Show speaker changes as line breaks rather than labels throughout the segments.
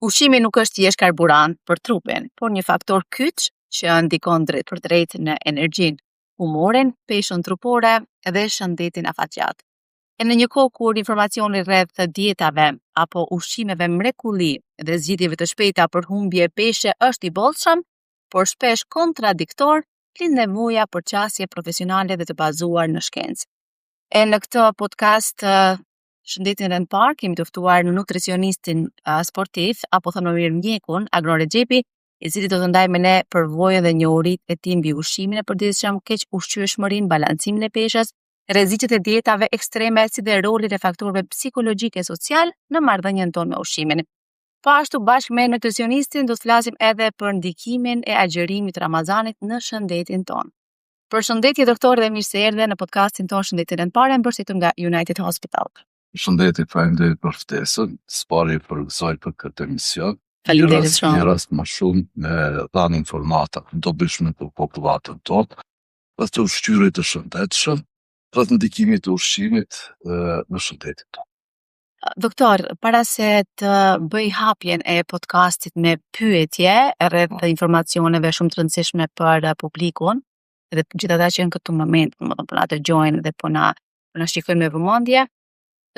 Ushqimi nuk është thjesht karburant për trupin, por një faktor kyç që ndikon drejt për drejt në energjinë, humorin, peshën trupore dhe shëndetin afatgjat. E në një kohë kur informacioni rreth dietave apo ushqimeve mrekulli dhe zgjidhjeve të shpejta për humbje peshe është i bollshëm, por shpesh kontradiktor, lind nevoja për qasje profesionale dhe të bazuar në shkencë. E në këtë podcast Shëndetin Rend Parë kemi të ftuar nutricionistin sportiv, apo thënë më mirë mjekun, Agron Rexhepi, i cili do të ndajë me ne përvojën dhe njohuritë e tij mbi ushqimin e përditshëm, keq ushqyeshmërinë, balancimin e peshës, rreziqet e dietave ekstreme, si dhe rolin e faktorëve psikologjik e social në marrëdhënien tonë me ushqimin. Po ashtu bashkë me nutricionistin do të flasim edhe për ndikimin e agjërimit të Ramazanit në shëndetin tonë. Përshëndetje doktor dhe mirë se erdhe në podcastin tonë Shëndetin Rend Parë, mbërësitur nga United Hospital.
Shëndetje, faleminderit për ftesën, s'pari për gëzoj për këtë emision.
Faleminderit shumë.
Një rast më shumë me dhanë informata të dobishme për popullatën tonë, dhe të ushqyrit të shëndetshëm, dhe të ndikimit të ushqimit në shëndetin tonë.
Doktor, para se të bëj hapjen e podcastit me pyetje rreth informacioneve shumë të rëndësishme për publikun, edhe gjithë ata që në këtë moment, po na dëgjojnë dhe po na shikojnë me vëmendje,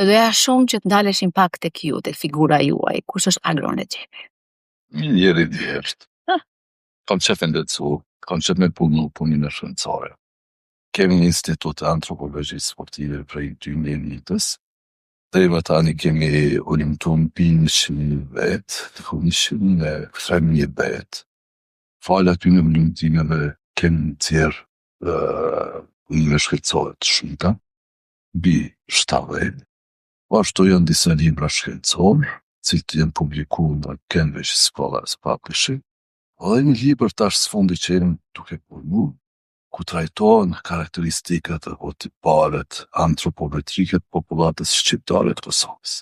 doja shumë që të ndaleshin pak tek ju, tek figura juaj. Kush është Agron Rexhepi?
Njeri djesht. Kam qef e ndërcu, kam qef me punu punin e shëndetësore. Kemi një institut e antropologjisë sportive prej 2001-s, dhe më tani kemi ulimtu mbi 100.000 vetë, 103.000 vetë. Falë aty në ulimtimeve kemi tjerë unime shkencore të shumta, mbi 7 Po ashtu janë disa libra shkencorë, cilët janë publikuar në Cambridge Scholars Publishing, dhe një libër tash sfundi që jemi duke punu, ku trajtohen karakteristikat apo tiparet antropometrike të popullatës shqiptare të Kosovës.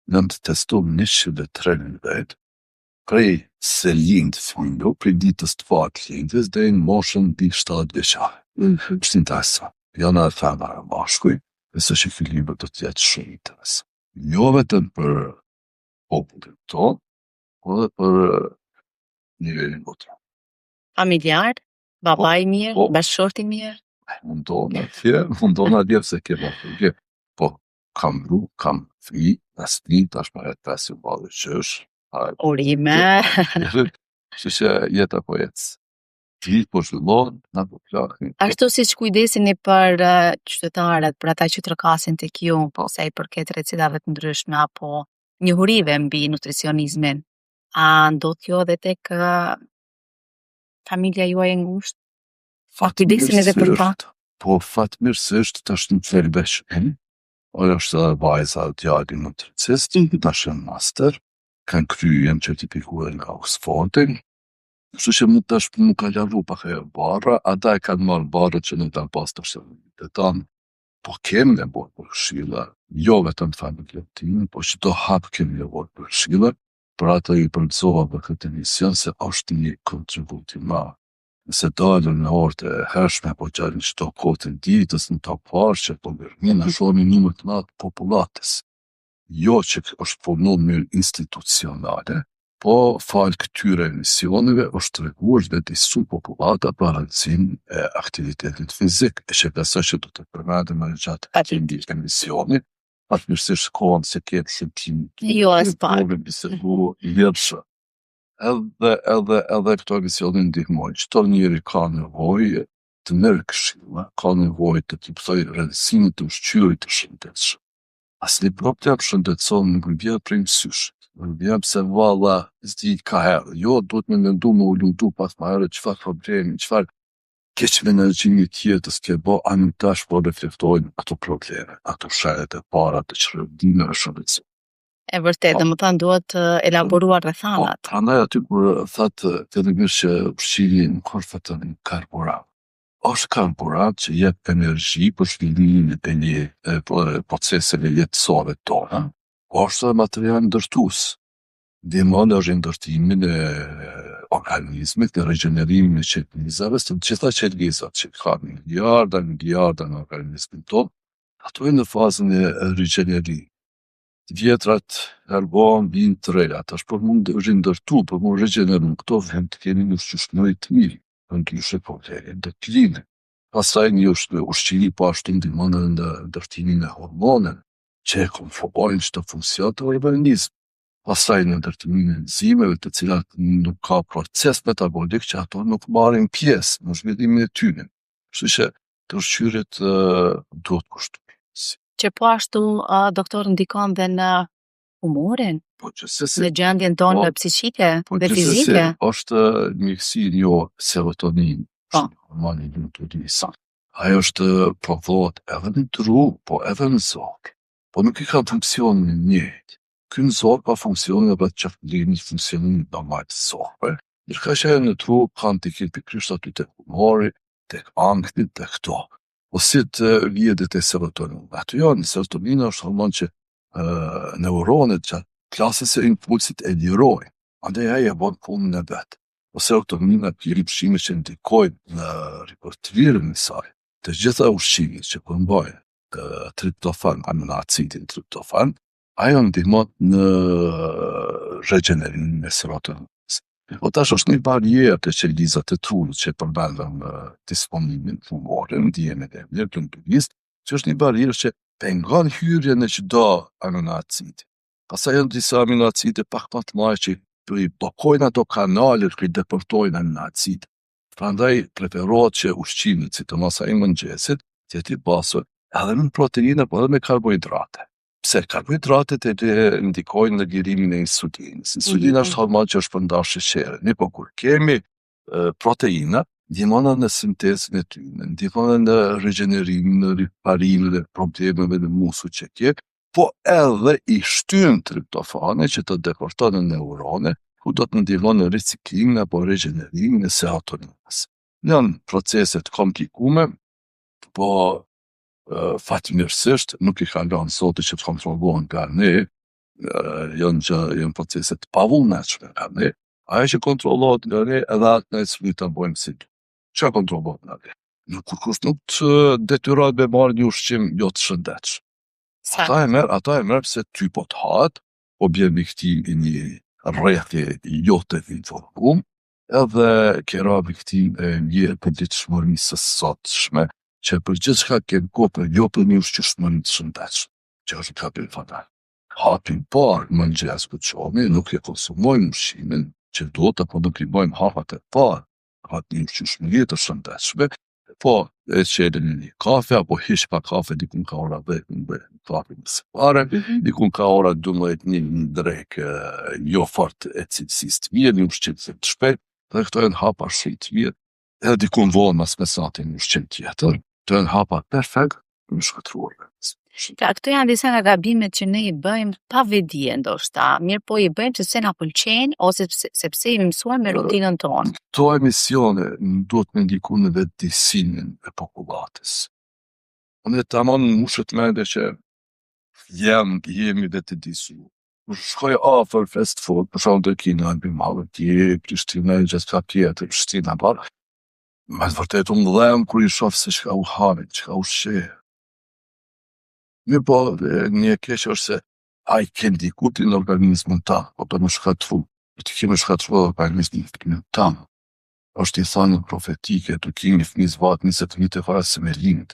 Janë të testuar 103.000 vetë, prej se lind fëmijë, prej ditës të parë të lindjes deri në moshën mbi 70 vjeçare. Është interesant. Janë edhe femra e mashkuj, besoj që ky libër do të jetë shumë interesant. Jo vetëm për popullin tonë, por edhe për nivelin botëror.
Familjar, baba i mirë, bashkëshorti i mirë.
Mundon atje se ke bashkë. Po, kam fëmijë, tash më rreth 5 vjeç qysh.
Urime.
Që jeta po ecë. Ti po zhvillon, na po plakin.
Ashtu siç kujdeseni për qytetarët, për ata që trokasin tek ju, po sa i përket recetave të ndryshme apo njohurive mbi nutricionizmin, a ndodh kjo edhe tek familja juaj e ngushtë? Kujdeseni edhe për ta?
Po, fatmirësisht tash në thelbesh. Oja është edhe vajza djali nutricist, tash janë master, kanë kryen certifikuar nga Oxfordi. Kështu që më tash më ka lavu pak e barra, ata e kanë marrë barra që nuk kanë pas të shëllimit e tanë, po kemë nevojë për këshilla, jo vetëm familjen time, po çdo hap kemi nevojë për këshilla, për atë i përgëzova për këtë emision se është një kontribut i madh. Nëse dalën në orët e hershme apo gjatë çdo kohë të ditës në ta parë që po mirë shohim numër të madh të popullatës. Jo që është punuar në mënyrë institucionale, po falë këtyre emisioneve është treguar dhe disu popullata për rëndësinë e aktivitetit fizik, e që besoj që do të përmendim edhe gjatë këtij emisioni, fatmirësisht kohën se ke shëtim.
Jo, as pak.
Edhe këto emisione ndihmojnë. Çdo njeri ka nevojë të merr këshilla, ka nevojë të tipsoj rëndësinë të ushqyrit të shëndetshëm. Asnjë problem shëndetësor nuk vjen prej mësyshit. Vjen pse valla s'di ka herë. Jo, duhet me mendu me u lutu pas ma herë çfarë problemi, çfarë keq me energjinë tjetës ke bo, anë tash po reflektojnë ato probleme, ato shenjat e para të çrregimeve shëndetësore.
E vërtet, domethënë duhet të elaboruar rrethanat.
Po, prandaj aty kur thatë fillimisht që ushqimi nuk është vetëm karburant. Është karburant që jep energji për zhvillimin e një proceseve jetësore tona, po është edhe material ndërtues. Ndihmon në ndërtimin e organizmit, në regenerimin e qelizave, të gjitha qelizat që ka miliarda në organizmin tonë, ato e në fazën e regenerimit. vjetrat herbon vinë të reja. Tash për mund të rindërtu, për mund regjeneru, këto vend të keni një ushqyshmëri të mirë, për ndryshe problemin të klinë. Pastaj një ushqimi po ashtu ndihmon edhe në ndërtimin e hormoneve, që e konformojnë çdo funksion të organizmit. Pastaj në ndërtimin e enzimeve të cilat nuk ka proces metabolik që ato nuk marrin pjesë në zhvillimin e tyre. Kështu që të ushqyerjet duhet kushtuar.
Që po ashtu, doktor, ndikon dhe në humorin,
Po gjithsesi,
në gjendjen tonë psiqike dhe fizike.
është mjekësi jo serotonin, hormoni i lumturisë. Ajo është provohet edhe në tru, po edhe në zog. Po nuk i ka funksionin e njëjtë. Ky në zog ka funksionin edhe të qëfëllimit funksionin normal të zogve. Ndërka që ajo në tru ka ndikim pikërisht aty tek humori, tek ankthi, tek këto. Po si të lidhet e serotonin. Aty janë, serotonina është hormon që neuronet gjatë klasës e impulsit e lirojnë. Andaj ajo e bën punën e vet. Po serotonina ka ripshime që ndikojnë në ripërtrirjen e saj. Të gjitha ushqimet që përmbajnë triptofan, aminoacidin triptofan, ajo ndihmon në regjenerimin e serotoninës. Po tash është një barierë të qelizat e trunit që përmbajnë disponimin humorin, ndjemin e mirë të lumturisë, që është një barierë që pengon hyrjen e çdo aminoacidi. Pastaj janë disa aminoacide pak më të mëdha që i bllokojnë ato kanale që i depërtojnë aminoacid. Prandaj preferohet që ushqimet, sidomos ai mëngjesit, të jetë i pasur edhe me proteina, po edhe me karbohidrate. Pse karbohidratet e ndikojnë në lirimin e insulinës. Insulina është hormon që është përndar sheqerin. Ne po kur kemi proteina, ndihmon në sintezën e tyre, ndihmon në regjenerimin, në riparimin e problemeve në muskujt që ke, po edhe i shtyn triptofane që të deporton në neurone, ku do të ndihmon në riciklimin apo regjenerimin e serotoninës. Janë procese të komplikume, po fatmirësisht nuk i kalon Zoti që të kontrollohen nga ne, janë procese të pavullnetshme nga ne. Ajo që kontrollohet nga ne edhe atë ne s'u ta bëjmë si duhet. Çka kontrollohet nga ne? Nuk nuk të detyrohet me marrë një ushqim jo të shëndetshëm. Ata e merr se ty po të hahet, po bjen viktim i një rrethi jo të informuar, edhe kera viktim e një përditshmërisë së sotshme, që për gjithçka ke kopë, jo për një ushqyeshmëri të shëndetshme, që është gabim fatal. Hapin parë mëngjes kur çomi, nuk e konsumojmë ushqimin që duhet, apo nuk i bëjmë hapat e parë, hapat një ushqyeshmëri të shëndetshme, po e çelën një kafe, apo hiq pa kafe dikun ka ora 10 në kafe së pare, dikun ka ora 12 një drek jo fort e cilësisë të mirë, një ushqim të shpejt, dhe këto janë hapa shumë të mirë, edhe dikun vonë mas mesatin një ushqim tjetër, të janë hapa perfekt për më shkëtruar.
Këto janë disa nga gabimet që ne i bëjmë pa vedije ndoshta, mirë po i bëjmë që se na pëlqejnë ose sepse i mësuar me rutinën tonë.
Këto emisione duhet me ndiku në vetëdijsinë e popullatës. Unë tamam mushët mende që jemi vetëdijsuar. Kur shkoj afër fast food, për shembull te Kina, në Mallorca, Prishtinë, gjithçka tjetër, Prishtina, me të vërtetë u mdhem kur i shoh se çka u hanë, çka u sheh. Mirë po, një e keq është se ai ke ndikutin në organizmin tanë, po për më shkatru, për të kemi shkatru organizmin tanë. Është i thanë profetike, të kemi fëmijë vatë 20 vite para se me lind.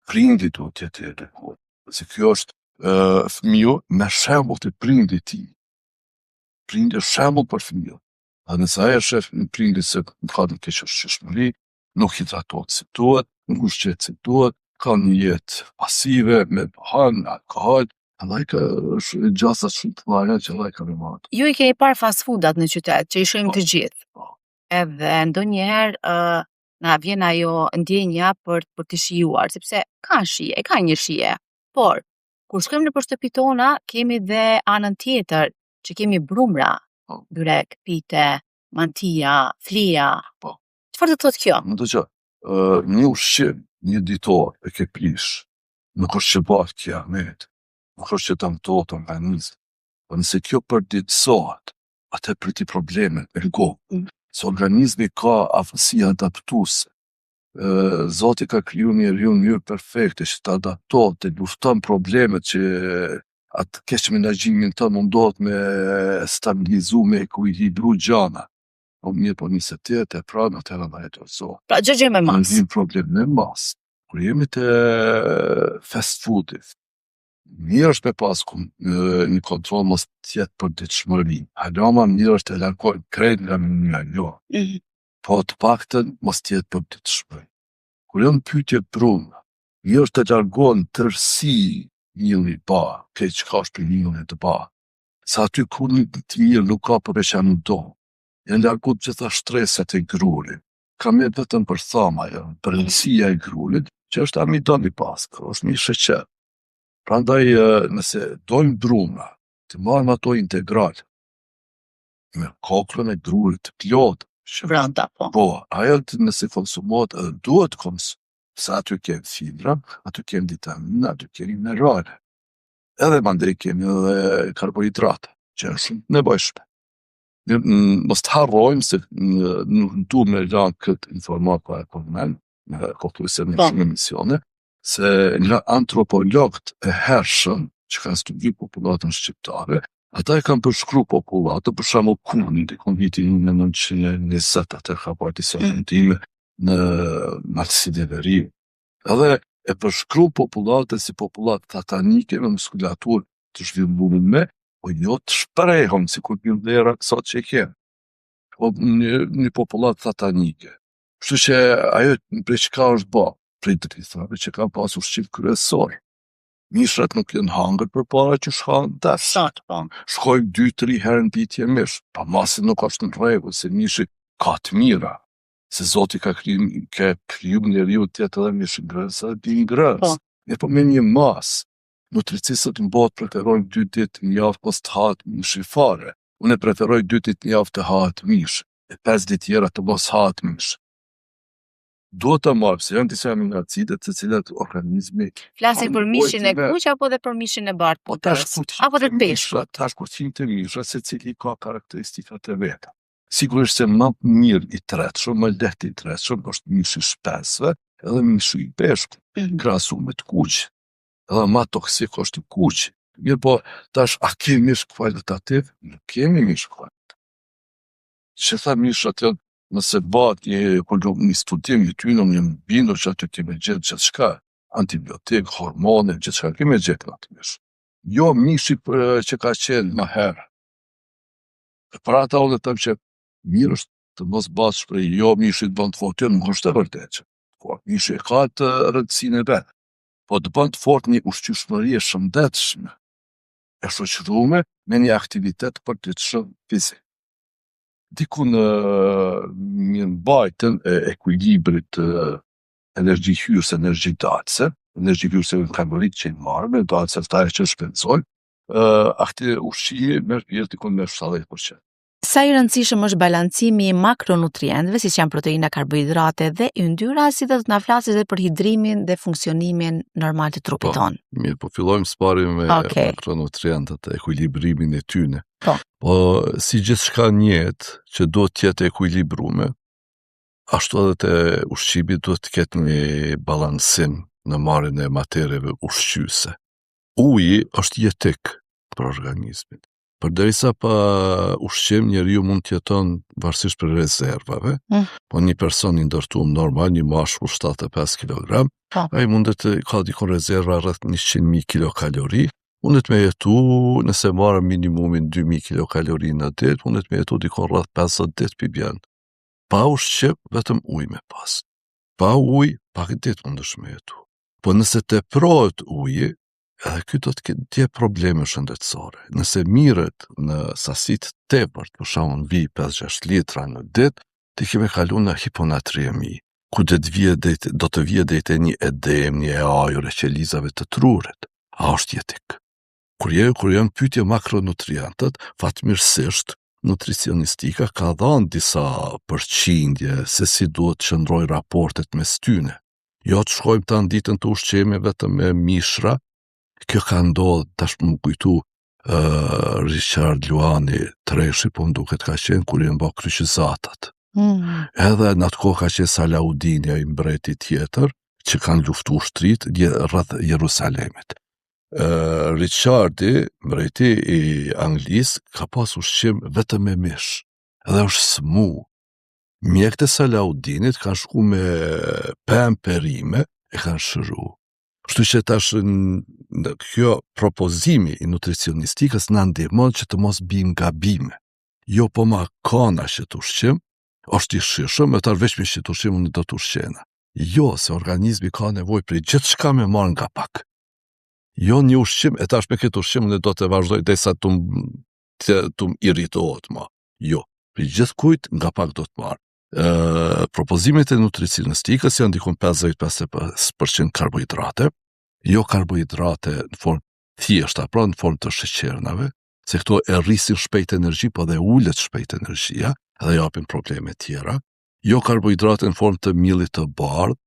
Prindi duhet të jetë edukuar. Se kjo është fëmiu me shembull të prindit të tij. Prindi është shembull për fëmijën. Dhe nëse ai e shef në prindi se ka të keq ushqyeshmëri, nuk hidratohet si duhet, nuk ushqehet si duhet, ka një jetë pasive, me hënë, alkohol, edhe ka gjasa shumë të mëdha që ai ka me marrë.
Ju i keni parë fast foodat në qytet, që i shohim të gjithë. Edhe ndonjëherë na vjen ajo ndjenja për të shijuar, sepse ka një shije. Por kur shkojmë nëpër shtëpitë tona, kemi dhe anën tjetër, që kemi brumra, byrek, pite, mantija, flija. Çfarë do të thotë kjo?
Më dëgjoj, një ushqim, një ditor e ke prish, nuk është që bëhet kiamet, nuk është që të mëtohet organizmi. Po nëse kjo përditësohet, atë priti probleme me gojë. Se organizmi ka aftësi adaptuese. Zoti ka kriju njeriu në mënyrë perfekte që të adaptohet, të lufton problemet që atë keq menaxhimin të mundohet me stabilizu, me ekuilibru gjana. Po mirë, po nisë të pranë atëherë na e dorëzohet.
Pra gjë më mas.
Një problem me mas. Kur jemi të fast foodit, mirë është me pas një kontroll mos tjetë për ditëshmëri. Halama mirë është të larkojnë krejt nga menja, jo. Po të paktën mos tjetë për ditëshmëri. Kur janë pyetje prunë, mirë është të largohen tërësi njëri ba, krejt që ka është për njëri të ba. Sa aty kur një të mirë nuk ka për e që në do. Janë largut gjitha shtreset e grurit. Ka me vetëm për thama, përënësia e grurit, që është amidon i paskë, është një sheqer. Prandaj, nëse dojmë bruna, të marrëm ato integral, me kokrën e grurit të plotë,
Branda, po.
Po, ajo nëse konsumohet edhe duhet se aty kemë fibra, aty kemë vitamina, aty kemë minerale. Edhe mandej kemi edhe karbohidrate, që është shumë nevojshme. Mos të harrojmë se nuk du me lanë këtë informat pa e përmen, me kohtuese në shumë emisione, se nga antropologët e hershëm që kanë studi populatën shqiptare, ata e kanë përshkru populatë, për shembull Kuni, dikon vitin 1920, atë ka parë disa vendime në Malsi Deveri. Edhe e përshkru populatën si populatë tatanike me muskulaturë të zhvillume, po jo të shprehëm si kur një dhera sot që e kemë. Po një populatë satanike. Kështu që ajo prej çka është ba, prej drithave që ka pas ushqim kryesor. Mishrat nuk janë hangër për para që shkanë des. Shkojmë 2-3 herë në ditje mish, pa masin nuk është në rregull, se mishi ka të mira. Se Zoti ka kriju njeriu tjetë edhe mish ngrës, edhe bi ngrës. Po me një mas. Nutricistët në botë preferojnë 2 ditë në javë pas të hahet mishi fare. Unë e preferoj 2 ditë në javë të hahet mish, e 5 ditë tjera të mos hahet mish. Duhet të marrë, se janë disa aminoacidet të cilat organizmi...
Flasin për mishin e kuq apo dhe për mishin e bardhë?
Po tash
apo dhe peshku?
Tash kur tim të mishra, se cili ka karakteristikat e veta. Sigurisht se më mirë i tretshëm, më lehtë i tretshëm është mishi shpesve edhe mishi i peshku, krahasu me të kuq. Edhe ma toksik është i kuq. Mirë po, tash, a kemi mish kvalitativ? Nuk kemi mish kvalitativ. Që tha mishrat janë, nëse bat një studim i ty, një bindur që aty kemi gjithë gjithë shka, antibiotik, hormone, gjithë shka kemi gjithë në atë mish. Jo mishi që ka qenë më herë. Për ata unë të që mirë është të mos basë shprej, jo mishi të bënd të fortë, nuk është të vërteqë. Mishi ka të rëndësinë e vetë. Po të bënd fort një ushqyeshmëri e shëndetshme, e shoqëruar me një aktivitet përditshëm fizik. Diku në mbajtjen e ekuilibrit energji hyrëse, energji dalëse, energji hyrëse në kalorit që i marrë, dalëse të ajo që shpenzojnë, ushqimi merr diku me 70%.
Sa i rëndësishëm është balancimi i makronutrientëve, siç janë proteina, karbohidrate dhe yndyra, si dhe të na flasësh edhe për hidrimin dhe funksionimin normal të trupit tonë.
Mirë, po fillojmë së pari me makronutrientët, ekuilibrimin e tyre. Po si gjithçka në jetë që duhet të jetë ekuilibruar, ashtu edhe te ushqimi duhet të ketë një balancim në marrjen e materjeve ushqyese. Uji është jetik për organizmin. Përderisa pa ushqim njeriu mund të jeton varësisht për rezervave, po një person i ndërtuar normal, një mashkull 75 kg, ai mundet të ka dikon rezerva rreth 100.000 kilokalori, mundet me jetu, nëse marrë minimumin 2.000 kilokalori në ditë, mundet me jetu dikon rreth 50 ditë pibjen. Pa ushqim, vetëm ujë me pas. Pa ujë, pak ditë mundesh me jetu. Po nëse teprohet uji, edhe ky do të ketë probleme shëndetësore. Nëse mirët në sasitë tepërt, për shembull vi 5-6 litra në ditë, ti kemi kaluar në hiponatriemi, ku do të vijë deri te një edem, një ajër e qelizave të trurit. A është jetik? Kur janë pyetje makronutrientët, fatmirësisht nutricionistika ka dhënë disa përqindje se si duhet të qëndrojnë raportet mes tyre. Jo të shkojmë ta ditën të ushqimit vetëm me mishra. Kjo ka ndodhur, tash më kujtu Richard Luani Treshi, po më duket ka qenë kur janë bërë kryqëzatat. Edhe në atë kohë ka qenë Salaudini, ai mbreti tjetër, që kanë luftuar shtrit rreth Jerusalemit. Richardi, mbreti I Anglisë, ka pas ushqim vetëm me mish, edhe është smu. Mjekët e Salaudinit kanë shku me pemë perime e kanë shëru. Kështu që tash kjo propozimi I nutricionistikës na ndihmon që të mos bijmë gabime. Jo po ma kana që të ushqim, është I shishëm, e tarveç me që të ushqim unë do të ushqena. Jo, se organizmi ka nevojë për gjithë shka me marrë nga pak. Jo një ushqim, e tash me këtë ushqim unë do të vazhdoj derisa të më irritohet ma. Jo, për gjithë kujt nga pak do të marrë. Propozimet e nutricionistikës janë dikon 50-50% karbohidrate, jo karbohidrate në formë thjeshta, pra në formë të sheqernave, se këto e rrisin shpejt energji, po dhe ullet shpejt energjia, edhe japin probleme tjera, jo karbohidrate në formë të miellit të bardhë,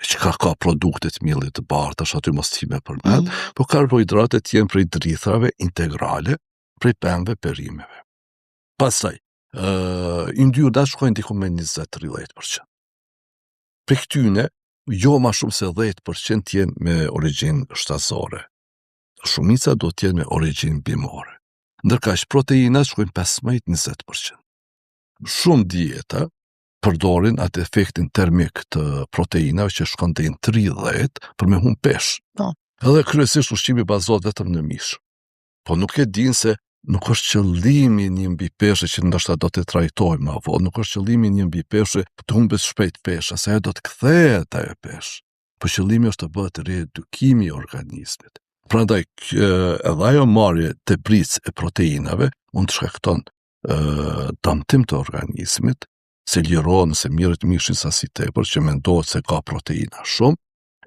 që ka produktet millit të bardhë, është aty mos time përmend, po karbohidratet jenë prej drithrave integrale, prej pemëve perimeve. Pastaj, yndyrdat shkojnë diku me 20-30%. Për këtyne, jo ma shumë se 10% jenë me origjinë shtazore. Shumica do t'jenë me origjinë bimore. Ndërkaq proteinat shkojnë 15-20%. Shumë dieta përdorin atë efektin termik të proteinave që shkon deri në 30 për me humbë peshë. Edhe kryesisht ushqimi bazohet vetëm në mish. Po nuk e din se nuk është qëllimi një mbi peshë që ndoshta do të trajtojmë ma vonë, nuk është qëllimi një mbi peshë të humbet shpejt pesha, se ajo do të kthehet ajo peshë. Po qëllimi është të bëhet riedukimi I organizmit. Prandaj edhe ajo marrje teprisë e proteinave mund të shkakton dëmtim të organizmit, se lirohet nëse mirët mishin sasi tepër që mendohet se ka proteina shumë,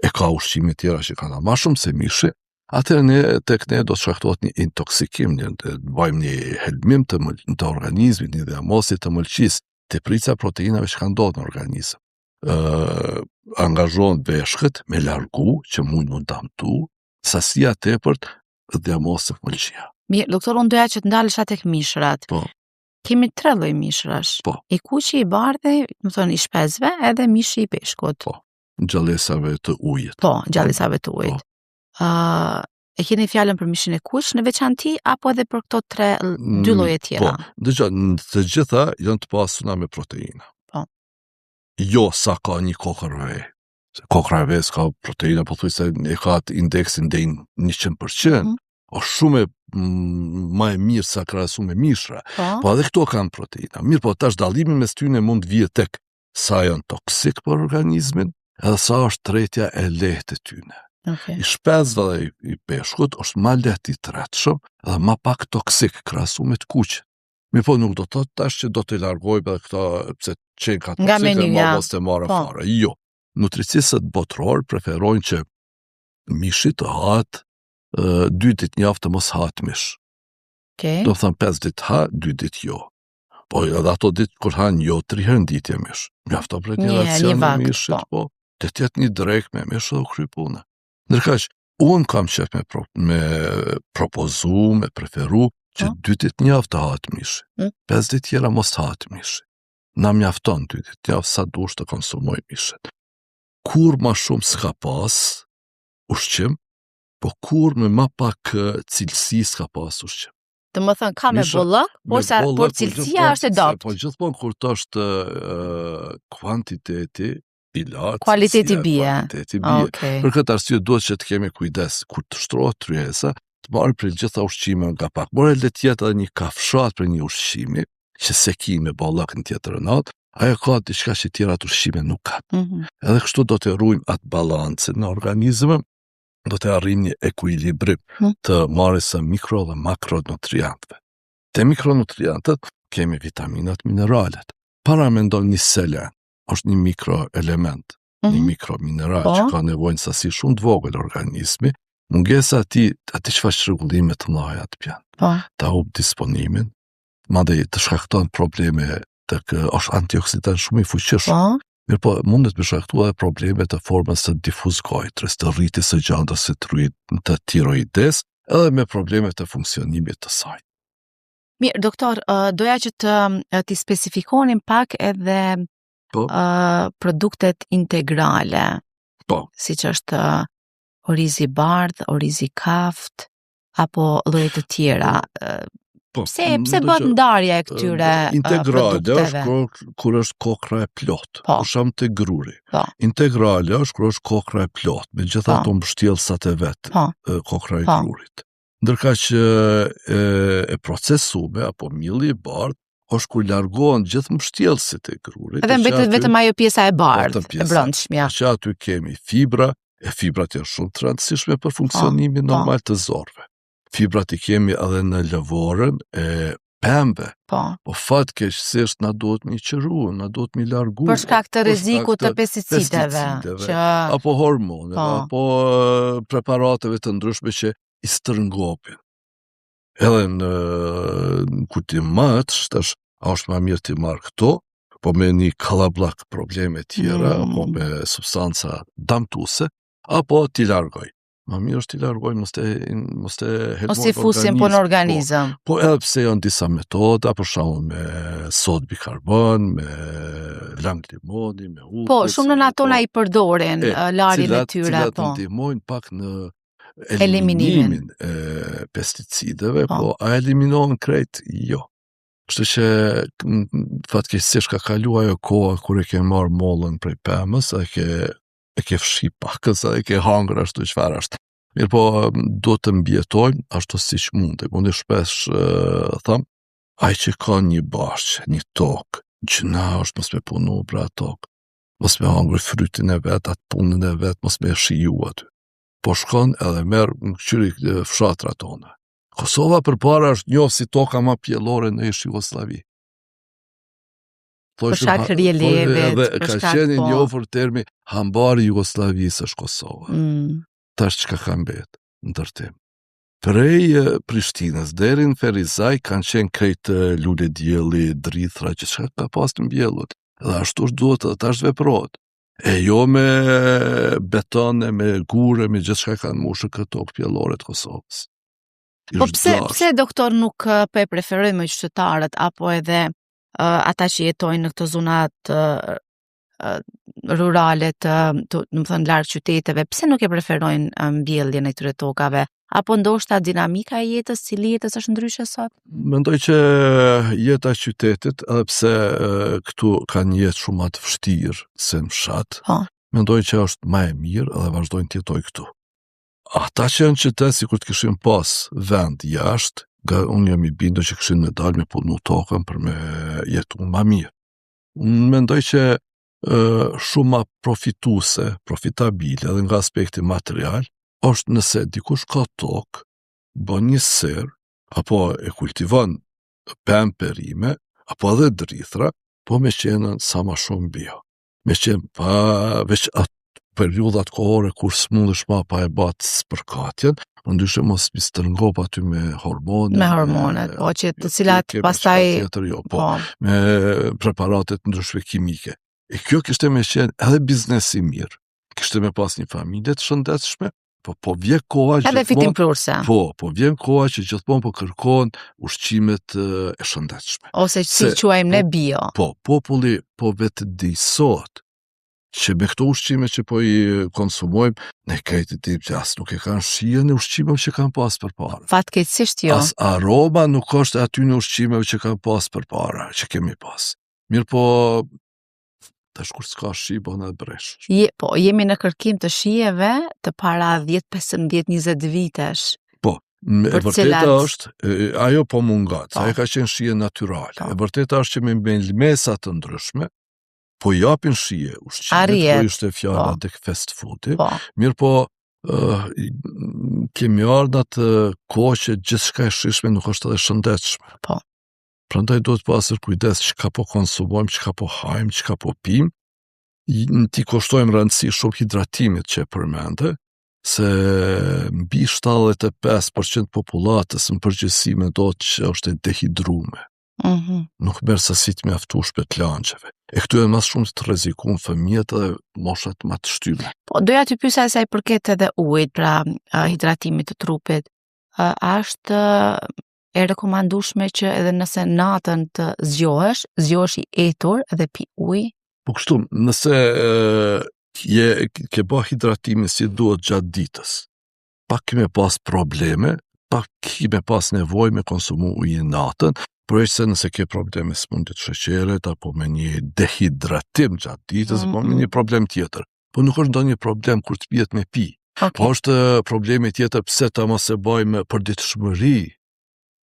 e ka ushqime tjera që kanë ma shumë se mishi, atëherë tek ne do të shkaktohet një intoksikim, bëjmë një helmim të organizmit, një diagnosi të mëlçisë, teprica proteinave që kanë ndodhur në organizëm. Angazhohen veshkët me largu që mund dëmtu, sasia tepërt diagnosi mëlçia.
Mirë, doktor, unë doja që të ndalesha tek mishrat.
Po.
Kemi 3 lloj mishrash.
Po.
I kuqi, I bardhi, më thonë I shpesve, edhe mishi I peshkut.
Po. Gjallësave të ujit.
Po, gjallësave të ujit. E keni fjalën për mishin e kuq në veçanti apo edhe për këto 2 lloje tjera?
Po, dëgjoj, të gjitha janë të pasura me proteina.
Po.
Jo sa ka një kokrave. Kokrave s'ka proteina, po thuaj se e ka atë indeksin deri në 100%. Është shumë më e mirë sa krahasim me mishra. Po edhe këto kanë proteina. Mirë, po tash dallimi mes tyre mund të vijë tek sa janë toksik për organizmin, edhe sa është tretja e lehtë e tyre.
Okay.
I shpesve dhe I peshkut është ma lehtë I tretshëm dhe ma pak toksik krahasu me të kuq. Mirë po nuk do të thotë tash që do të largojmë edhe këta pse qenë ka toksik dhe ma mos të marrë fare. Jo. Nutricistët botror preferojnë që mishi të hahet 2 ditë në javë të mos hahet mish.
Okay.
Do të thënë 5 ditë ha, 2 ditë jo. Po edhe ato ditë kur han jo 3 herë në ditë mish. Mjafton për një racion në mishit, po. Të tjetë një drejk me mish dhe kry punë. Ndërkaq, unë kam qef me propozu, me preferu, që 2 ditë në javë të hahet mishi. 5 ditë tjera mos të hahet mishi. Na mjafton 2 ditë në javë sa dush të konsumoj mishin. Kur ma shumë s'ka pas ushqim, po kur me ma pak cilësi s'ka pas ushqim.
Të më thënë ka me bollëk, por cilësia është e dopt.
Po gjithmonë kur të është kuantiteti
kualiteti bie.
Okay. Për këtë arsye duhet që të kemi kujdes kur të shtrohet tryeza, të marrë për gjitha ushqime nga pak. Por edhe tjetë edhe një kafshat për një ushqimi, që se ki me bollak në tjetër natë, ajo ka diçka që tjera të ushqime nuk ka. Edhe kështu do të rrujmë atë balancën në organizëm, do të arrijmë një ekuilibrim të marrjes së mikro dhe makronutrientëve. Te mikronutrientët kemi vitaminat, mineralet. Para mendon një selen, është një mikroelement, një mikromineral që ka nevojnë sasi shumë të vogël organizmi, mungesa ati çfarë rregullime të mëdha të pjanë. Ta humb disponimin, madje të shkakton probleme është antioksidant shumë I fuqishëm. Mirë po, mundet me shkaktua edhe probleme të formës të difuz gojtrës, të rritjes së gjandës së të tiroides, edhe me probleme të funksionimit të saj.
Mirë, doktor, doja që të specifikonim pak edhe produktet integrale.
Po.
Siç është orizi bardh, orizi kaft, apo lloje të tjera? Pse bëhet ndarja e këtyre
integrale
produkteve?
është kur është kokra e plot,
Po.
për shembull te gruri.
Po.
Integrale është kur është kokra e plot, me gjitha ato mbështjellësat e vet,
Po.
kokra e
Po.
grurit. Ndërka që e procesume apo milli i bardh është kur largohen gjithë mbështjellësit e grurit.
Edhe mbetet vetëm ajo pjesa e bardhë, e brendshmja.
Që aty kemi fibra, e fibrat janë shumë të rëndësishme për funksionimin normal të zorëve. Fibrat i kemi edhe në lëvorën e pembe. Po fatkeqësisht na duhet mi qëru, na duhet mi largu.
Për shkak të rrezikut të pesticideve,
apo hormoneve, apo preparateve të ndryshme që i stërngopin. Edhe në kur ti matsh, tash është më mirë ti marr këto, po me një kallabllak probleme tjera, apo me substanca damtuese, apo ti largoj. Më mirë është t'i largoj, mos të helmoj
ose fusin po në organizëm.
Po edhe pse janë disa metoda, për shembull me sodë bikarbon, me lang limoni, me ujë.
Po, shumë në ato na i përdorin larjen e tyre,
cilat ndihmojnë pak në eliminimin e pesticideve, po a eliminohen krejt? Jo. Kështu që fatkeqësisht ka kaluar ajo koha kur e ke marrë mollën prej pemës, e ke fshi pakës, e ke hangër ashtu çfarë është. Mirë po, do të mbjetojmë ashtu siç mundem. Unë shpesh them, ai që ka një bashkë, një tokë, gjëna është mos me punu për atë tokë. Mos me hangër frytin e vet, atë punën e vet, mos me shiju aty. Po shkon edhe merr në qyri fshatra tona. Kosova përpara është njohur si toka më pjellore në ish Jugosllavi.
Për shkak të rjellevit,
ka qenë njohur termi hambari i Jugosllavisë është Kosova. Tash çka ka mbet ndërtim. Prej Prishtinës deri në Ferizaj kanë qenë krejt lule dielli, drithra, që çka ka pas të mbjellur. Dhe ashtu duhet edhe tash veprohet. E jo me beton, me gure, me gjithçka kanë mushur këto pjellore të Kosovës.
Po pse doktor nuk po e preferojnë me qytetarët apo edhe ata që jetojnë në këto zonat rurale domethënë larg qyteteve, pse nuk e preferojnë mbjelljen e këtyre tokave? Apo ndoshta dinamika e jetës, cili jetës është ndryshe sot?
Mendoj që jeta e qytetit, edhe pse këtu kanë jetë shumë më të vështirë se në fshat, mendoj që është më e mirë edhe vazhdojnë të jetojnë këtu. Ata që janë qytet, sikur të kishin pas vend jashtë, unë jam i bindur që kishin me dalë me punu tokën për me jetu më mirë. Unë mendoj që shumë më profitabile edhe nga aspekti material është nëse dikush ka tokë, bën një ser, apo e kultivon pemë perime, apo edhe drithra, po me qenën sa më shumë bio. Me qenë pa veç atë periudat kohore kur s'mundesh ma pa e batë spërkatjen, ndyshe mos mi stërngop aty me hormonet.
Me hormonet, po që të cilat pastaj...
me preparatet ndryshme kimike. E kjo kishte me qenë edhe biznes i mirë. Kishte me pas një familje të shëndetshme, po vjen koha që...
Edhe fitim prurse.
Po vjen koha që gjithmonë po kërkon ushqimet e shëndetshme.
Ose si quajmë ne bio.
Po, populli po vetë dijsot që me këto ushqime që po i konsumojmë, ne krejti tim që as nuk e kanë shijen e ushqimeve që kanë pas përpara.
Fatkeqësisht jo.
As aroma nuk është aty në ushqimeve që kanë pas përpara, që kemi pas. Mirë po, tash kur s'ka shi, bon edhe bresh.
Po, jemi në kërkim të shijeve të para 10, 15, 20 vitesh.
Po, e vërteta është, ajo po mungat, ajo ka qenë shije natyrale. E vërteta është që me lmesa të ndryshme, po japin shije ushqimet, po ishte fjala tek fast foodi. Mirë po, kemi ardhur atë kohë që gjithçka e shishme nuk është edhe shëndetshme.
Po.
Prandaj duhet pasur kujdes çka po konsumojmë, çka po hajmë, çka po pim. Ti kushtojmë rëndësi shumë hidratimit që e përmende, se mbi 75% popullatës në përgjithësi mendojnë që është e dehidruar. Nuk merr sasi të mjaftueshme të lançeve. E këtu e mas shumë të rrezikon fëmijët dhe moshat më të shtyme.
Po, doja t'ju pyesja sa i përket edhe ujit, pra hidratimit të trupit. Është e rekomandueshme që edhe nëse natën të zgjohesh i etur edhe pi ujë?
Po kështu, nëse ke bë hidratimin si duhet gjatë ditës. Pak kime pas probleme, pak kime pas nevojë me konsumu ujë natën, përveç se nëse ke probleme smundit sheqeret, apo me një dehidratim gjatë ditës, apo me një problem tjetër. Po nuk është ndonjë problem kur të pijet me pi. Po është problemi tjetër pse ta mos e bëjmë për ditëshmëri,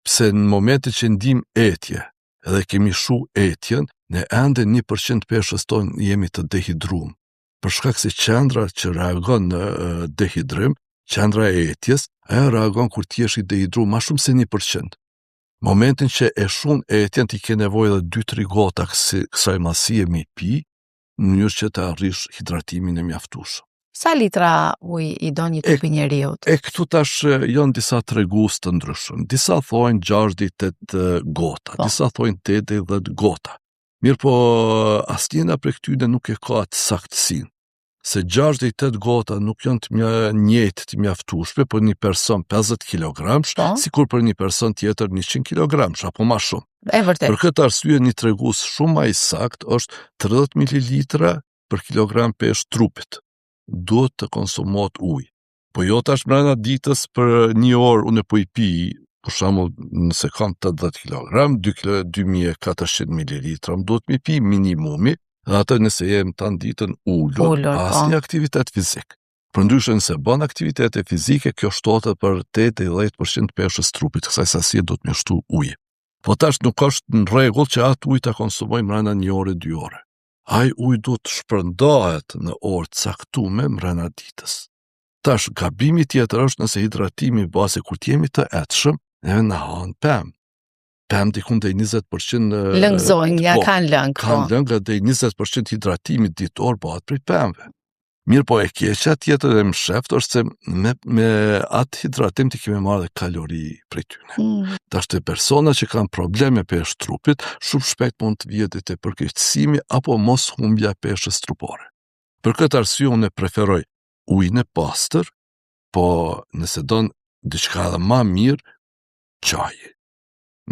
pse në momentin që ndim etje, edhe kemi shu etjen, ne ende 1% peshës tonë jemi të dehidruar. Për shkak se qendra që reagon në dehidrim, qendra e etjes, ajo reagon kur ti je i dehidruar më shumë se 1%. Momentin që e shun etjen, ti ke nevojë edhe 2-3 gota kësaj masie me pi, në mënyrë që të arrish hidratimin e mjaftueshëm.
Sa litra ujë i do një trupi njeriut?
Këtu tash janë disa tregues të ndryshëm. Disa thojnë 6-8 gota, disa thojnë 8-10 gota. Mirë po, asnjëna prej këtyre nuk e ka atë saktësinë. Se 6-8 gota nuk janë të njëjtë të mjaftueshme për një person 50 kg, sikur për një person tjetër 100 kg, apo më shumë.
E vërtet.
Për këtë arsye një tregues shumë më i saktë është 30 ml për kilogram peshë trupit. Duhet të konsumohet ujë. Po jo tash brenda ditës për një orë unë po i pi, për shembull, nëse kam 80 kg, 2400 ml, duhet mi pi minimumi, dhe atë nëse jem tanë ditën ullur, asnjë aktivitet fizik. Përndryshe nëse bën aktivitete fizike, kjo shtohet për 8-10% peshës trupit, kësaj sasie do të mjaftu ujë. Po tash nuk është në rregull që atë ujë ta konsumojmë brenda 1 ore, 2 ore. Ai ujë duhet të shpërndahet në orë caktuar brenda ditës. Tash gabimi tjetër është nëse hidratimi base kur jemi të etshëm, ne na han pemë. Pemë diku deri 20%
lëngzojnë, ja kanë lëng.
Kanë lëng deri 20% hidratimit ditor bëhet prej pemëve. Mirë po e keqja tjetër e msheft është se me atë hidratim ti kemi marrë dhe kalori prej tyne. Tash të persona që kanë probleme peshë trupit, shumë shpejt mund të vijë te përkeqësimi apo mos humbja peshës trupore. Për këtë arsye unë preferoj ujin e pastër, po nëse don diçka edhe më mirë, çaji.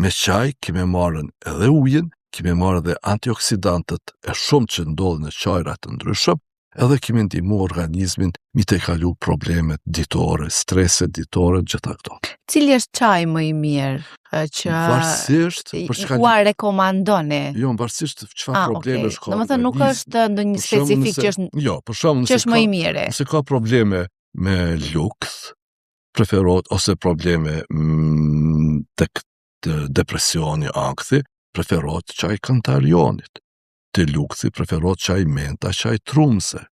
Me çaj kemi marrën edhe ujin, kemi marrë edhe antioksidantët e shumë që ndodhin në çajra të ndryshëm, edhe kemi ndihmu organizmin mi të kalu problemet ditore, streset ditore, gjitha këto.
Cili është çaj më i mirë që
varsisht
ua rekomandoni?
Jo, varsisht çfarë probleme ka.
Domethënë nuk është ndonjë specifik që është
për shembull
që është më i mirë.
Nëse ka probleme me lukth, preferohet ose probleme tek depresioni, ankthi, preferohet çaj kantarionit. Të lukthi preferohet çaj menta, çaj trumse.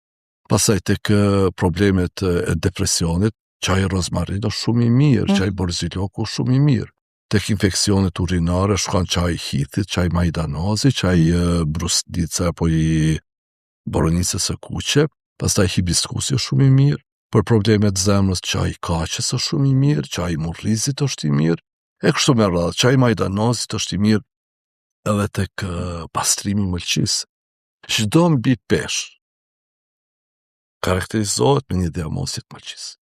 Pastaj tek problemet e depresionit, çaj rozmarin është shumë i mirë, çaj borziloku është shumë i mirë. Tek infeksionet urinare shkon çaj hithit, çaj majdanozi, çaj brusnice apo i boronicës së kuqe, pastaj hibiskusi është shumë i mirë. Për problemet zemrës, çaj kaqes është shumë i mirë, çaj murrizit është i mirë. E kështu me radhë, çaj majdanozit është i mirë edhe tek pastrimi mëlçisë. Çdo mbi peshë karakterizohet me një diagnostik mëlçisë.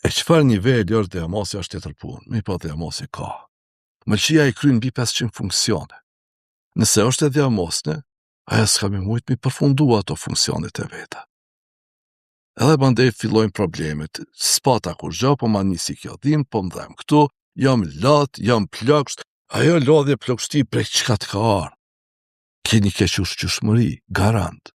E çfarë niveli është diagnosi është tjetër punë, me po diagnosi ka. Mëlçia i kryen mbi 500 funksione. Nëse është e diagnosne, ajo s'ka më shumë mi përfundua ato funksionet e veta. Edhe mandej fillojnë problemet. Spata kur gjë, po ma nisi kjo dhimbë, po më dhem këtu, jam lat, jam plagësht, ajo lodhje plagështi prej çka të ka ardhur. Keni keq ushqyeshmëri, garant.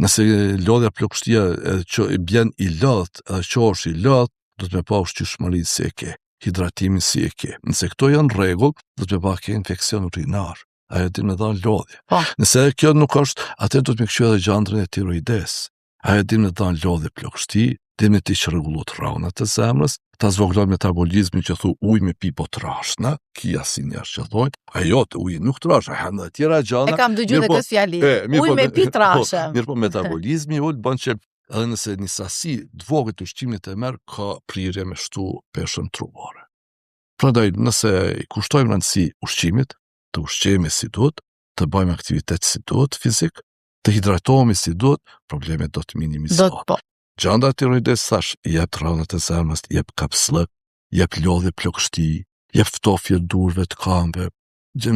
Nëse lodhja plagështia që bjen i lodh, edhe që është i lodh, do të me pa ushqyeshmëri si e ke, hidratimin si e ke. Nëse këto janë rregull, do të me pa ke infeksion urinar. Ajo din me dha lodhje. Nëse kjo nuk është, atë do të me kështu edhe gjandrën e tiroides. Ajo din me dha lodhje plagështi, din me ti që rregullohet rraunat e zemrës, ta zvoglon metabolizmin që thu ujë me pi po trashna, kia si njerëz që thojnë, ajo të ujë nuk trash, janë të tjera gjana.
E kam dëgjuar këtë fjali. Ujë me pi trashë.
Mirë po metabolizmi ul bën që edhe nëse një sasi të vogël të ushqimit e merr ka prirje me shtu peshën trupore. Prandaj nëse i kushtojmë rëndësi ushqimit, të ushqemi si duhet, të bëjmë aktivitet si duhet fizik, të hidratohemi si duhet, problemet do të minimizohen. Gjanda tiroides thash, jep rraunat e zemrës, jep kapslëk, jep lodhje plagështi, jep ftofje durve të këmbëve,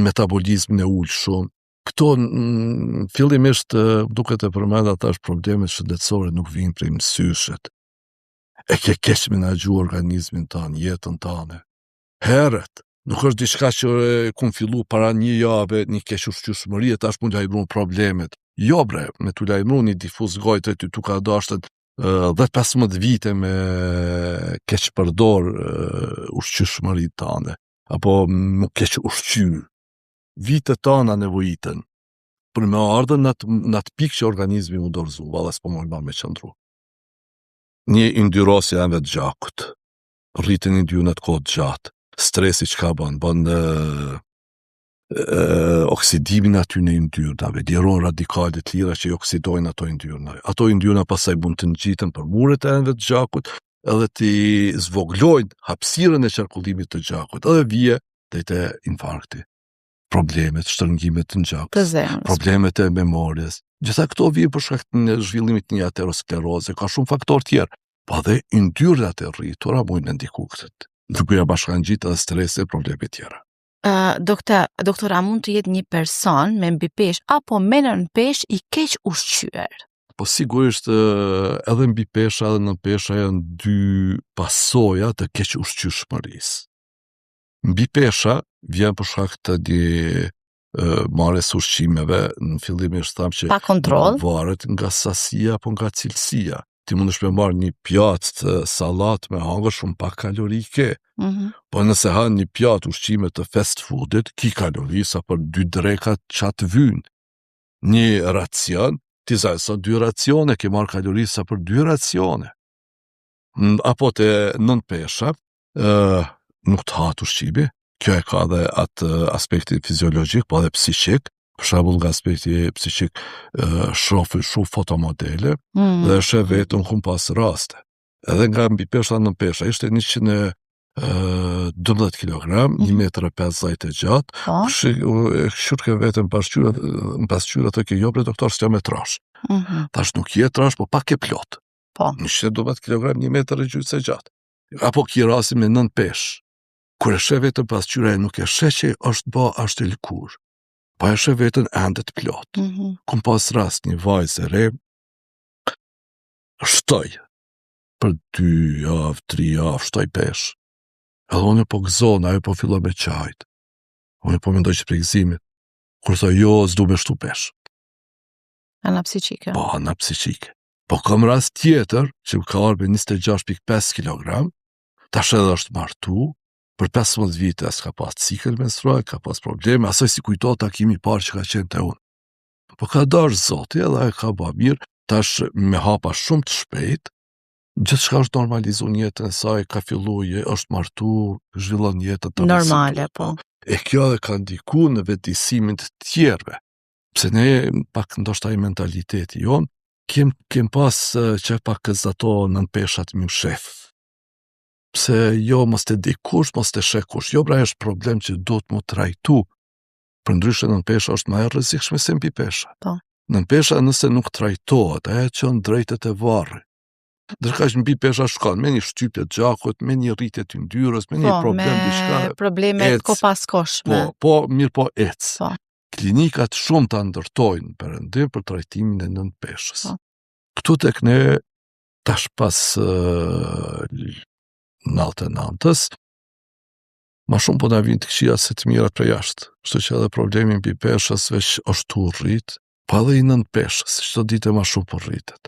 metabolizmin e ul shumë, Këto fillimisht duket e përmenda tash problemet shëndetësore nuk vinë prej mësyshet. E ke keq menaxhu organizmin tanë, jetën tane. Herët, nuk është diçka që kun fillu para një jave, një keq ushqyeshmëri e tash mund lajmëron problemet. Jo bre, me tu lajmëron një difuz gojtë ty tu ka dashtet 10-15 vite me keq përdor ushqyeshmëri tane, apo me keq ushqy. Vitet tana nevojitën për me ardhën në atë pikë që organizmi u dorëzu, valla s'po më me qëndru. Një yndyrosje anëve të gjakut, rritin yndyrnat kohë gjatë, stresi që ka bën oksidimin aty në yndyrnave, liron radikalet lira që i oksidojnë ato yndyrna. Ato yndyrna pasaj mund të ngjiten për muret e anëve të gjakut, edhe të zvoglojnë hapësirën e qarkullimit të gjakut, edhe vije drejt e infarkti. Problemet, shtrëngimet në gjak, problemet e memorjes. Gjitha këto vijë për shkak të zhvillimit një ateroskleroze, ka shumë faktor tjerë, pa dhe yndyrnat e rritura mujnë ndiku këtë. Duke ja bashkangjit edhe stres e problemet tjera.
Doktora, mund të jetë një person me mbi peshë apo me nën peshë i keq ushqyer?
Po sigurisht edhe mbi pesha edhe nën pesha janë dy pasoja të keq ushqyeshmërisë. Mbi pesha vjen për shkak të marrjes ushqimeve, në fillimisht tham që
pa kontroll,
varet nga sasia apo nga cilësia. Ti mundesh me marrë një pjatë të sallat me hangër shumë pak kalorike. Po nëse han një pjatë ushqime të fast foodit, ki kalori sa për 2 drekat qatë vynë. Një racion, ti sa 2 racione, ke marrë kalori sa për 2 racione. Apo të nën pesha, nuk të hatë ushqimi, kjo e ka dhe atë aspekti fiziologjik, po dhe psiqik, për shembull nga aspekti psiqik shofi shumë fotomodele, dhe shë vetën kun pas raste. Edhe nga mbi pesha nën pesha, ishte 112 kg, 1,50 m e gjatë, shurke vetën në pasqyra të ke jobre doktor s'ja me trash. Tash nuk je trash, po pak e plot. 112 kg, 1,50 m e gjatë. Apo ki rasi me nën pesh. Kur e shë vetën pasqyra e nuk e shë që është ba ashtë e lëkur, pa e shë vetën endet plot. Kum pas rast një vajzë e re, shtoj, për 2 javë, 3 javë, shtoj pesh. Edhe unë po gëzon, ajo po fillo me qajt. Unë po mendoj që për gëzimit, kur thoj jo, s'du me shtu pesh.
Ana psiqike.
Po, ana psiqike. Po kam rast tjetër, që më ka arbe 26,5 kg, tash edhe është martu, për 15 vite as ka pas cikël menstrual, ka pas probleme, asoj si kujto takimi parë që ka qenë të unë. Po ka dash zoti edhe e ka ba mirë, tash me hapa shumë të shpejt, gjithë shka është normalizu jetën e saj, ka fillu, është martu, zhvillon jetën të
normale, po.
E kjo edhe ka ndiku në vetëdijsimin të tjerve. Pse ne pak ndoshta i mentaliteti jon, kem pas që pak këzato nën peshat më shef. Pse jo mos të di kush, mos të sheh kush. Jo pra është problem që do të më trajtu. Për ndryshe nën pesha është më e rrezikshme se mbi pesha.
Po.
Nën pesha nëse nuk trajtohet, ajo çon drejtet e varrit. Ndërka që mbi pesha shkon me një shtypje të gjakut, me një rritje të yndyrës, me një problem diçka.
Me probleme kopaskoshme.
Po, mirë po ec.
Po.
Klinikat shumë ta ndërtojnë perëndim për trajtimin e nën peshës.
Po.
Këtu tek ne tash pas 99-ës, ma shumë po na vinë të këqija se të mirat për jashtë. Kështu që edhe problemi mbi peshës veç është u rrit, pa edhe i nën peshës, çdo ditë ma shumë po rritet.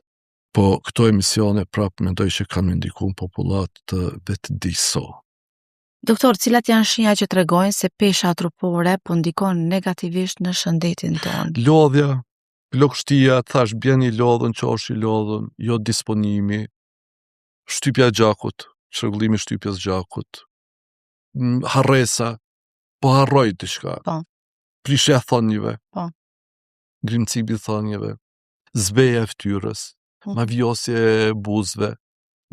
Po këto emisione prapë mendoj që kanë ndikuar popullat të vetëdijso.
Doktor, cilat janë shenja që tregojnë se pesha trupore po ndikon negativisht në shëndetin tonë?
Lodhja, plogështia, thash bjen i lodhën, qosh i lodhën, jo disponimi, shtypja gjakut, çrregullimi i shtypjes gjakut, harresa, po harroj diçka.
Po.
Prishja thonjeve.
Po.
Grimcimi thonjeve, zbeja e fytyrës, mavjosje e buzëve.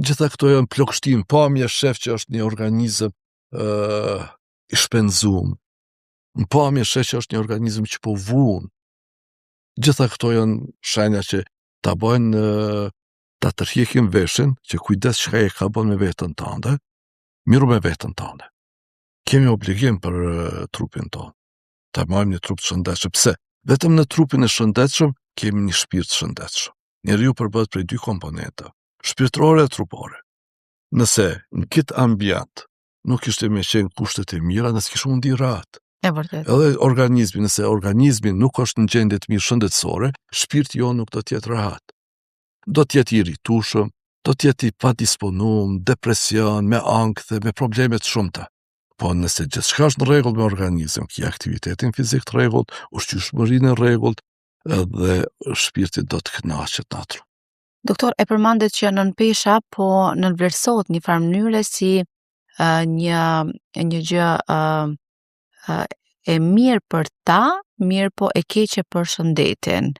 Gjitha këto janë plogështim, pamje shef që është një organizëm i shpenzum. Në pamje shef që është një organizëm që po vuan. Gjitha këto janë shenja që ta bëjnë ta tërheqin veshin, që kujdes çka e ka bën me veten tënde, miru me veten tënde. Kemi obligim për trupin tonë. Ta marrim një trup të shëndetshëm. Pse? Vetëm në trupin e shëndetshëm kemi një shpirt shëndetshëm. Njeriu përbëhet prej dy komponenta, shpirtërore e trupore. Nëse në këtë ambient nuk ishte me qenë kushtet e mira, nëse kishte mundi rahat.
E vërtet.
Edhe organizmi, nëse organizmi nuk është në gjendje të mirë shëndetësore, shpirti jo nuk do të jetë rahat. Do të jetë i irritueshëm, do të jetë i padisponuar, depresion, me ankthje, me probleme të shumta. Po nëse gjithçka është në rregull me organizmin, ki aktivitetin fizik të rregullt, ushqyeshmërinë e rregullt, edhe shpirti do të kënaqet natën.
Doktor, e përmandet që nën pesha, po nënvlerësohet një farë mënyre si një gjë e mirë për ta, mirë po e keqe për shëndetin.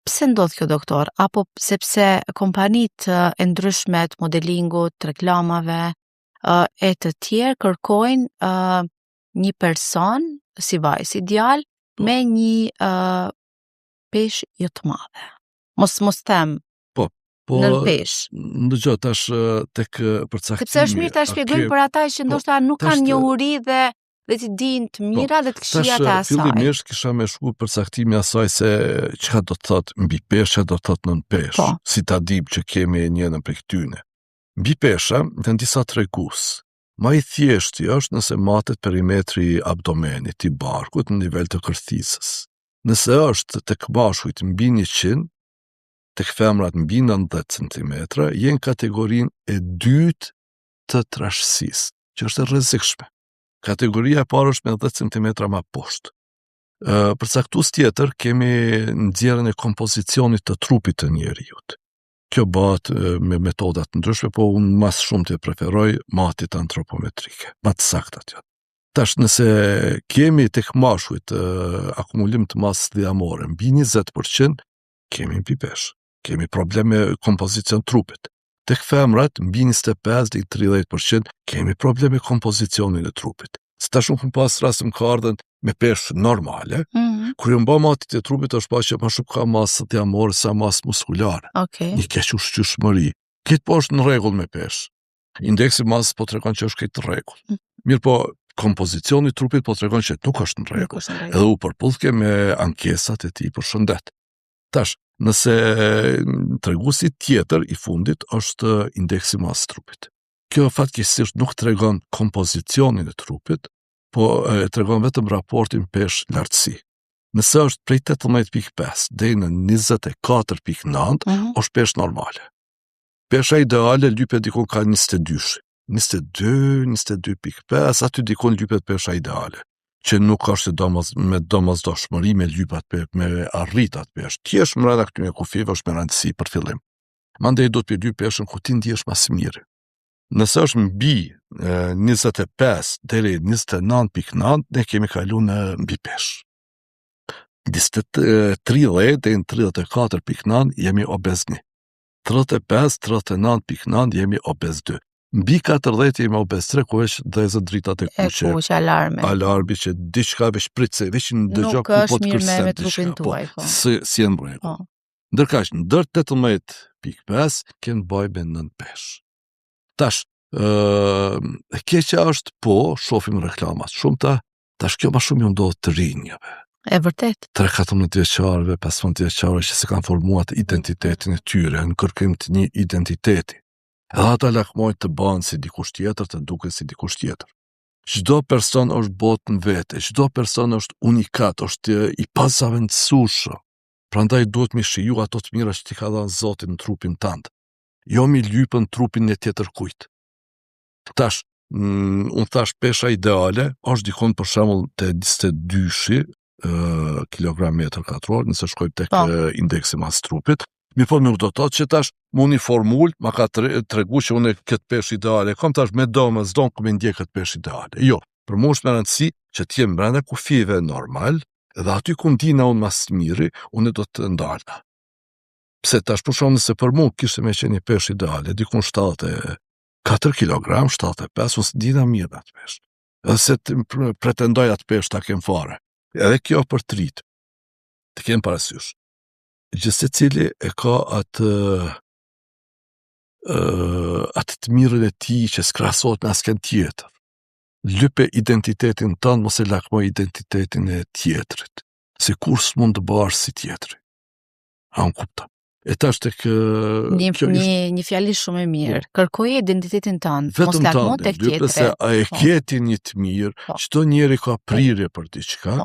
Pse ndodh kjo, doktor? Apo sepse kompanitë e ndryshme të modelingut, të reklamave e të tjerë kërkojnë një person si vajzë ideal me një peshë jo të madhe. Mos them nën peshë.
Ndëgjoj tash tek përcaktimi.
Sepse është mirë ta shpjegojmë për ata që ndoshta nuk kanë njohuri dhe të dinë të mira dhe të këqijat e asaj.
Fillimisht kisha me shku përcaktimi asaj se çka do të thotë mbi peshë, do të thotë nën peshë. Si ta dim që kemi njënën prej këtyne. Mbi pesha janë disa tregues. Ma i thjeshti është nëse matet perimetri i abdomenit, i barkut në nivel të kërthisës. Nëse është tek bashkujt mbi 100, tek femrat mbi 90 cm, jenë kategorinë e dytë të trashësisë, që është e rrezikshme. Kategoria e parë është me 10 cm më poshtë. Përcaktues tjetër kemi nxjerrjen e kompozicionit të trupit të njeriut. Kjo bëhet me metoda të ndryshme, po unë mas shumë të preferoj matjet antropometrike, më të sakta aty. Tash nëse kemi tek mashkujt akumulim të masës dhiamore mbi 20%, kemi mbi peshë. Kemi probleme me kompozicion trupit. Tek femrat mbi 25 deri 30% kemi probleme me kompozicionin e trupit. Se tash unë pas rastim ka ardhen me peshë normale, kur ju mba matit e trupit është pa që ma shumë ka masë dhiamore sa masë muskulare. Një keq ushqyeshmëri. Këtë po është në rregull me peshë. Indeksi masës po tregon që është këtë rregull. Mirë po, kompozicioni i trupit po tregon që nuk është në rregull. Edhe u përpullke me ankesat e tij për shëndet. Tash, nëse treguesi tjetër i fundit është indeksi masës trupit. Kjo fatkeqësisht nuk tregon kompozicionin e trupit, po e tregon vetëm raportin peshë-lartësi. Nëse është prej 18.5 deri në 24.9, është peshë normale. Pesha ideale lypet dikon ka 22, 22.5, aty dikon lypet pesha ideale, që nuk është me domosdoshmëri me lypat me arritat peshë. Thjesht mbrana këtyre kufive është me rëndësi për fillim. Mandej do të përdy peshën ku ti ndihesh më së miri. Nëse është mbi 25 deri 29.9, ne kemi kalu në mbi peshë. 30 deri 34.9 jemi obez 1. 35-39.9 jemi obez 2. Mbi 40 jemi obez 3, ku është dhezë dritat e kuqe. Alarmi që diçka veç pritse, veç në dëgjo ku po të kërsen
me trupin tuaj.
Si e mbrojnë. Ndërkaq, ndër 18.5 kemë bëj me 9 peshë. Tash, keqja është po, shofim reklamat shumëta, tash kjo ma shumë ju ndodhë të rinjave.
E vërtet.
3-14 vjeçarëve, 15 vjeçarëve që se kanë formuat identitetin e tyre, në kërkim të një identiteti. Edhe ata lakmojnë të banë si dikush tjetër, të duke si dikush tjetër. Çdo person është botë në vete, çdo person është unikat, është i pazavendësueshëm. Prandaj duhet mi shiju ato të mira që ti ka dhënë Zoti në trupin tënd. Jo mi lypën trupin e tjetër kujt. Tash, unë thash pesha ideale është dikon për shembull te 22 kilogram metër katror, nëse shkojmë tek indeksi masë trupit. Mi po nuk do të thotë që tash mu një formul ma ka tregu që unë këtë peshë ideale kam tash me domës don ku më ndjek këtë peshë ideale. Jo, për mua është me rëndësi që të jem brenda kufive normal, dhe aty ku ndina unë mas miri, unë do të ndalna. Pse tash për shkak nëse për mua kishte me qenë një peshë ideale, dikun 74 kg, 75, unë s'dina mirë atë peshë. Edhe se të pretendoj atë peshë ta kem fare. Edhe kjo për trit. Të kem parasysh. Gjithse cili e ka atë të mirën e tij që s'krahasohet me asnjë tjetër. Lype identitetin tënd, mos e lakmoj identitetin e tjetrit.
se kur s'mund të bësh si tjetri. A unë kupta. E tash tek
një fjali shumë e mirë. Kërkoje identitetin tënd, mos
vetëm
lakmo
tënde,
tek tjetri.
se a e ke ti një të mirë, çdo njeri ka prirje për diçka,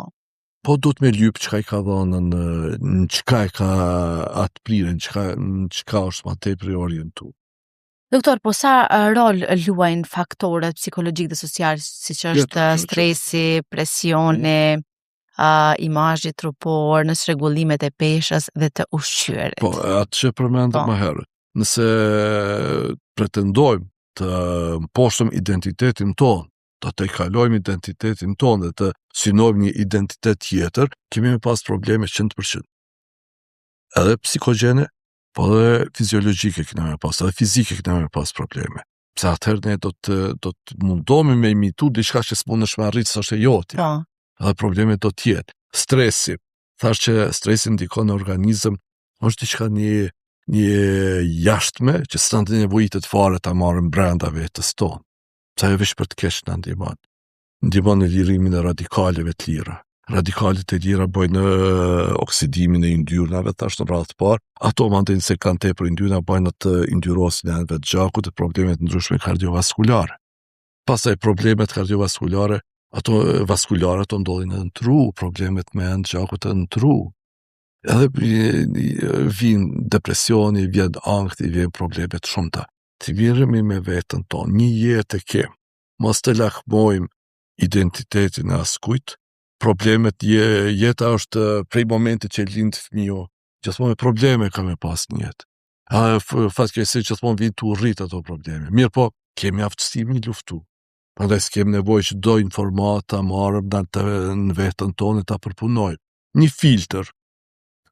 po do të me lyp çka i ka dhënë në çka e ka atë prirje, në çka është më tepër i orientuar.
Doktor, po sa rol luajnë faktorët psikologjik dhe social, siç është stresi, presioni, imazhi trupor, në rregullimet e peshës dhe të ushqyerit?
Po, atë që përmendëm më herët. Nëse pretendojmë të mposhtëm identitetin tonë, do të kalojmë identitetin tonë dhe të synojmë një identitet tjetër, kemi me pas probleme 100%. Edhe psikogjene, po dhe fiziologjike këna me pas, edhe fizike këna me pas probleme. Pse atëherë ne do të mundohemi me imitu diçka që s'mundesh me arrit s'është e jotja. Edhe probleme do t'jetë. Stresi, thash që stresi ndikon në organizëm, është diçka një jashtme që s'na nevojitet fare ta marrëm brenda vetës tonë. Pse ajo veç për të keq na ndihmon. Ndihmon në lirimin e radikaleve të lira. Radikalet e lira bojnë oksidimin e yndyrnave, tash në radhë të parë. Ato mandej se kanë tepër yndyrna bojnë atë yndyrosin e anëve të gjakut e problemet ndryshme kardiovaskulare. Pastaj problemet kardiovaskulare, ato ndodhin edhe në tru, problemet me anë të gjakut e në tru. Edhe vjen depresioni, vjen ankthi, vjen problemet shumëta. Të mirëmi me vetën tonë, një jetë e kemë, mos të lakmojmë identitetin e askujt. Problemet, jeta është prej momentit që lind fëmiu, gjithmonë probleme ka me pas një jetë. Fatkeqësisht gjithmonë vijnë të urrit ato probleme. Mirë po, kemi aftësi me luftu. Prandaj s'kem nevojë çdo informat ta marrëm në vetën tonë ta përpunojmë. Një filtr,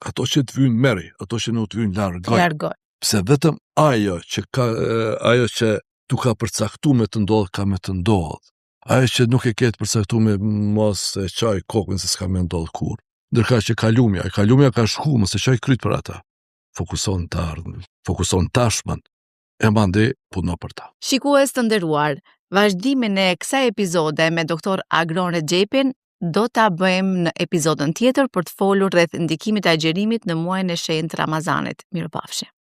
ato që të vynë merri, ato që nuk të vynë largoj. Pse vetëm ajo që tu ka përcaktuar me të ndodh ka me të ndodh. Ajo që nuk e ketë përcaktuar me mos e çaj kokën se s'ka me ndodh kur. Ndërka që kalumja ka shku, mos e çaj kryt për ata. Fokuson të ardhmen, fokuson tashmen, e mandej puno për ta.
Shikues të nderuar, vazhdimin e kësaj epizode me doktor Agron Rexhepin do ta bëjmë në epizodën tjetër për të folur rreth ndikimit të agjerimit në muajin e shenjtë të Ramazanit. Mirupafshim.